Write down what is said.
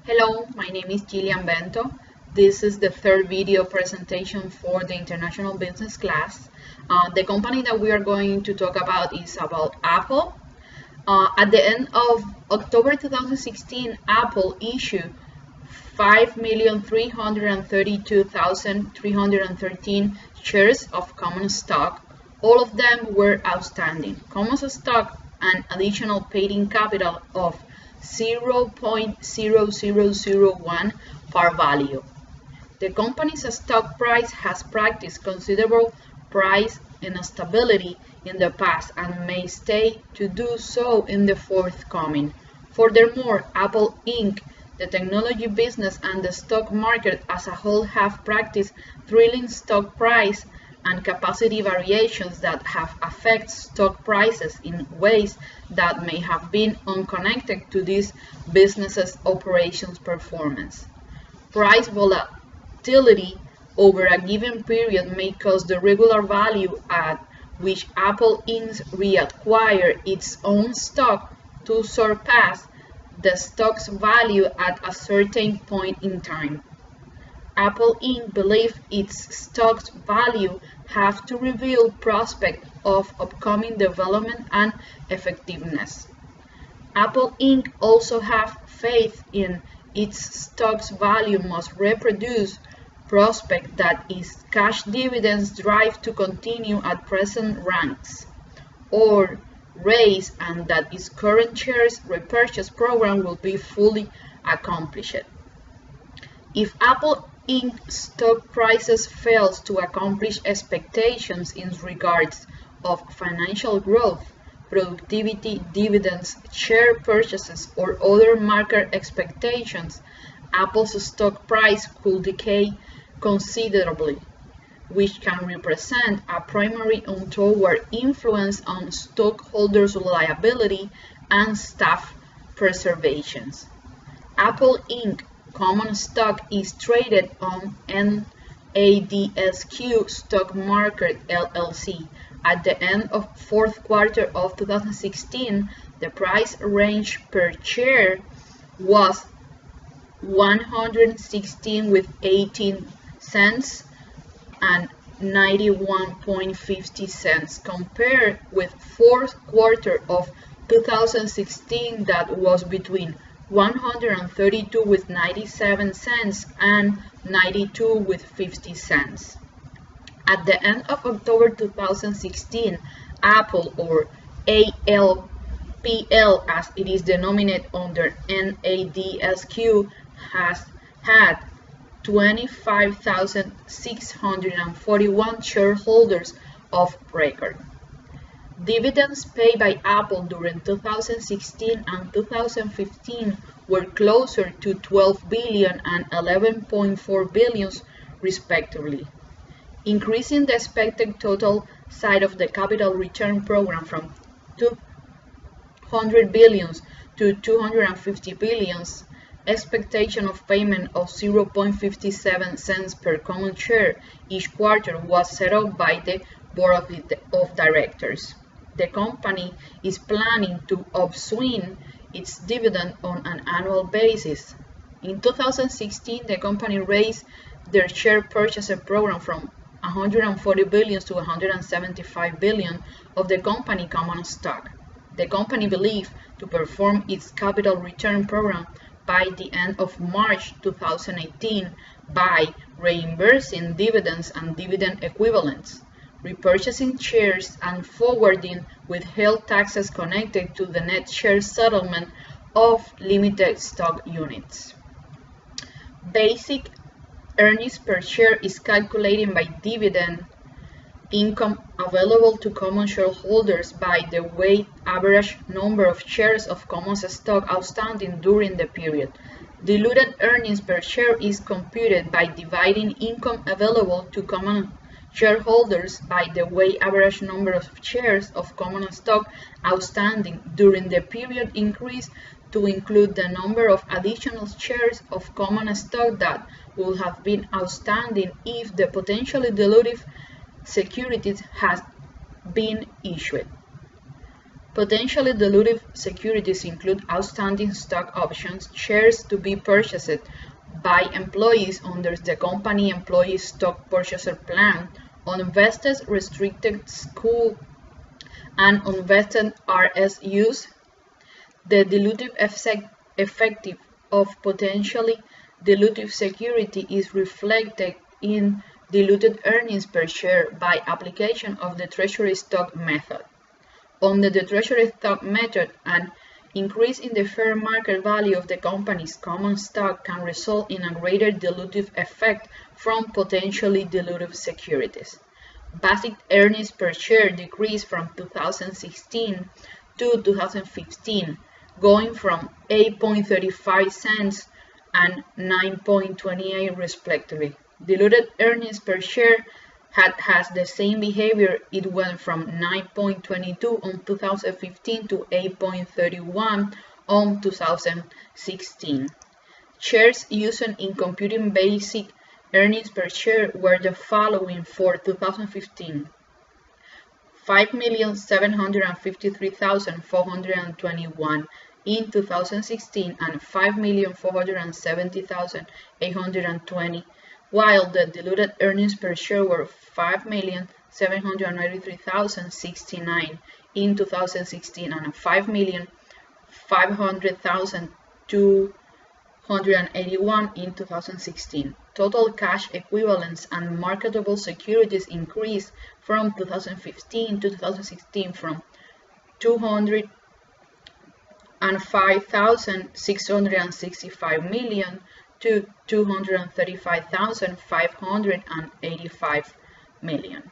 Hello, my name is Gillian Bento. This is the third video presentation for the International Business class. The company that we are going to talk about is about Apple. At the end of October 2016, Apple issued 5,332,313 shares of common stock. All of them were outstanding. Common stock and additional paid-in capital of 0.0001 par value. The company's stock price has practiced considerable price instability in the past and may stay to do so in the forthcoming. Furthermore, Apple Inc., the technology business, and the stock market as a whole have practiced thrilling stock price and capacity variations that have affected stock prices in ways that may have been unconnected to this business's operations performance. Price volatility over a given period may cause the regular value at which Apple Inc. reacquires its own stock to surpass the stock's value at a certain point in time. Apple Inc. believes its stock's value have to reveal prospects of upcoming development and effectiveness. Apple Inc. also has faith in its stock's value must reproduce prospect that its cash dividends drive to continue at present ranks, or raise, and that its current shares repurchase program will be fully accomplished. If Apple Inc. stock prices fails to accomplish expectations in regards of financial growth, productivity, dividends, share purchases, or other market expectations, Apple's stock price could decay considerably, which can represent a primary untoward influence on stockholders' liability and staff preservation. Apple Inc. common stock is traded on NADSQ Stock Market LLC. At the end of fourth quarter of 2016, the price range per share was 116.18 and 91.50 cents, compared with fourth quarter of 2016 that was between 132.97 and 92.50 cents. At the end of October 2016, Apple, or ALPL as it is denominated under NADSQ, has had 25,641 shareholders of record. Dividends paid by Apple during 2016 and 2015 were closer to 12 billion and 11.4 billion respectively, increasing the expected total size of the capital return program from 200 billion to 250 billion. Expectation of payment of 0.57 cents per common share each quarter was set up by the board of directors. The company is planning to upswing its dividend on an annual basis. In 2016, the company raised their share purchase program from 140 billion to 175 billion of the company common stock. The company believes to perform its capital return program by the end of March 2018 by reimbursing dividends and dividend equivalents, repurchasing shares, and forwarding withheld taxes connected to the net share settlement of limited stock units. Basic earnings per share is calculated by dividend income available to common shareholders by the weighted average number of shares of common stock outstanding during the period. Diluted earnings per share is computed by dividing income available to common shareholders by the weighted average number of shares of common stock outstanding during the period increased to include the number of additional shares of common stock that would have been outstanding if the potentially dilutive securities has been issued. Potentially dilutive securities include outstanding stock options, shares to be purchased by employees under the company employee stock purchaser plan, unvested restricted stock and unvested RSUs. The dilutive effect of potentially dilutive security is reflected in diluted earnings per share by application of the treasury stock method. Under the treasury stock method, an increase in the fair market value of the company's common stock can result in a greater dilutive effect from potentially dilutive securities. Basic earnings per share decreased from 2016 to 2015, going from 8.35 cents and 9.28 respectively. Diluted earnings per share has the same behavior. It went from 9.22 on 2015 to 8.31 on 2016. Shares used in computing basic earnings per share were the following for 2015: 5,753,421 in 2016 and 5,470,820, while the diluted earnings per share were 5,793,069 in 2016 and 5,500,281 in 2016. Total cash equivalents and marketable securities increased from 2015 to 2016 from 205,665 million to 235,585 million.